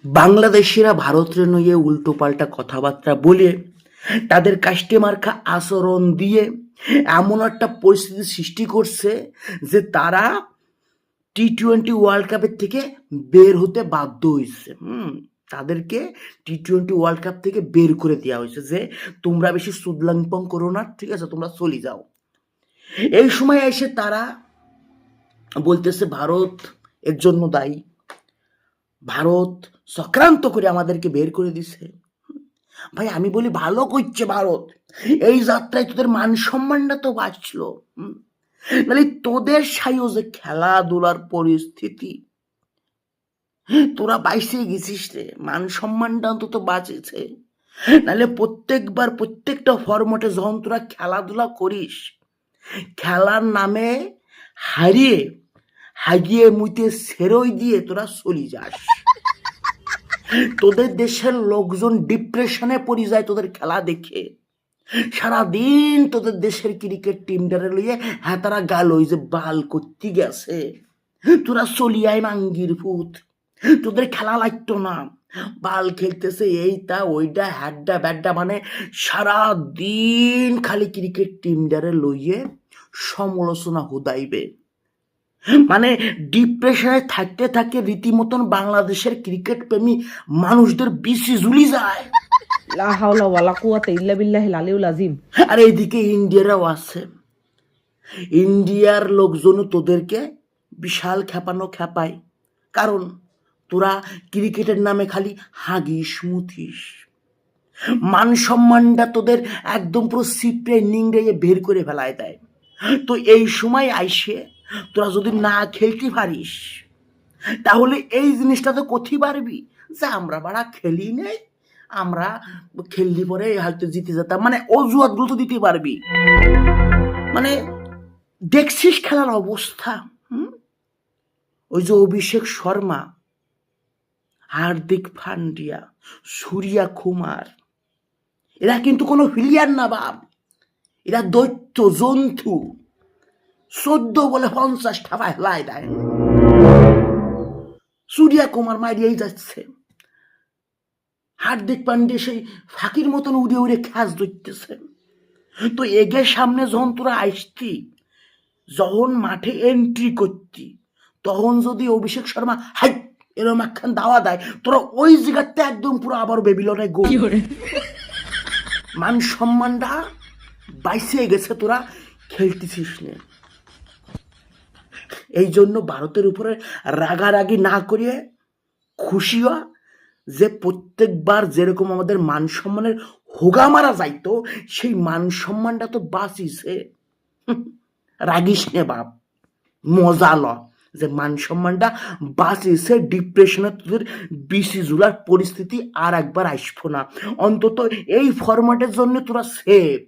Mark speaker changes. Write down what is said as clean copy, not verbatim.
Speaker 1: বাংলাদেশিরা ভারতের নিয়ে উল্টোপাল্টা কথাবার্তা বলে তাদের কাস্টমারকে আচরণ দিয়ে এমন একটা পরিস্থিতি সৃষ্টি করছে যে তারা টি-20 ওয়ার্ল্ড কাপের থেকে বের হতে বাধ্য হয়েছে। তাদেরকে টি-20 ওয়ার্ল্ড কাপ থেকে বের করে দেওয়া হয়েছে যে তোমরা বেশি সুদলাংপং করো না, ঠিক আছে, তোমরা চলে যাও। এই সময় এসে তারা বলতেছে ভারত এর জন্য দায়ী, ভারত চক্রান্ত করে আমাদেরকে বের করে দিছে। ভাই আমি বলি ভালো করছে ভারত, এই যাত্রায় তোদের মান সম্মানটা তো বাঁচলো। মানে তোদের সাইও যে খেলাধুলার পরিস্থিতি, তোরা বাইসে গেছিস রে, মান সম্মানটা অন্তত বাঁচেছে। নাহলে প্রত্যেকবার প্রত্যেকটা ফরম্যাটে যখন তোরা খেলাধুলা করিস, খেলার নামে হারিয়ে মুইতে সেরই দিয়ে তোরা চলি যাস। তোদের দেশের লোকজন ডিপ্রেশনে পড়ে যায় তোদের খেলা দেখে। সারাদিন তোদের দেশের ক্রিকেট টিমটারে লইয়ে হ্যাঁ তারা গাল ওই যে বাল করতে গেছে, তোরা চলিয়ায় মাঙ্গির ফুত, তোদের খেলা লাগতো না, বাল খেলতেছে এইটা ওইটা হ্যাড্ডা ব্যাড্ডা, মানে সারাদিন খালি ক্রিকেট টিমটারে লইয়ে সমালোচনা হুদাইবে। মানে ডিপ্রেশনে থাকতে থাকে রীতিমতন বাংলাদেশের ক্রিকেট প্রেমী মানুষদের বিসি ঝুলি যায়।
Speaker 2: লা হাওলা ওয়ালা কুওয়াতা ইল্লা বিল্লাহিল আলিয়্যুল আযীম।
Speaker 1: আর এইদিকে ইন্ডিয়ারাও আছে, ইন্ডিয়ার লোকজন তোদেরকে বিশাল খেপায়, কারণ তোরা ক্রিকেটের নামে খালি হাগিস মুথিস, মান সম্মানটা তোদের একদম পুরো সিপ্রে নিংড়ে বের করে ফেলায় দেয়। তো এই সময় আইসে তোরা যদি না খেলতে পারিস তাহলে এই জিনিসটা তো কোথায় পারবি যে আমরা বাড়া খেলি নেই, আমরা খেললি পরে হয়তো জিতে যেতাম, মানে অজুহাতগুলো তো দিতে পারবি। মানে দেখছিস খেলার অবস্থা। ওই যে অভিষেক শর্মা, হার্দিক পান্ডিয়া, সূর্যা কুমার, এরা কিন্তু কোনো প্লেয়ার না বাপ, এরা দৈত্য জন্তু। 14 বলে 50 ঠাপা হেলায় দেয়। সূর্যা কুমার মারিয়েই যাচ্ছে, হার্দিক পান্ডিয়া সেই ফাঁকির মতন উড়ে খ্যাচ ধরতেছে। তো এগের সামনে যখন তোরা আসতি, যখন মাঠে এন্ট্রি করতি, তখন যদি অভিষেক শর্মা হাই এরকম একখান দাওয়া দেয়, তোরা ওই জায়গাতে একদম পুরো আবার বেবিলনে গোল। মান সম্মানটা বাইসে গেছে, তোরা খেলতেছিস না। এই জন্য ভারতের উপরে রাগারাগি না করিয়ে খুশি হওয়া যে প্রত্যেকবার যেরকম আমাদের মান সম্মানের হোগা মারা যাইতো, সেই মান সম্মানটা তো বাঁচিছে। রাগিস নে বাপ, মজা ল যে মান সম্মানটা বাঁচিছে। ডিপ্রেশনে তোদের বিসি জুলার পরিস্থিতি আর একবার আসবো না, অন্তত এই ফরম্যাটের জন্য তোরা সেফ।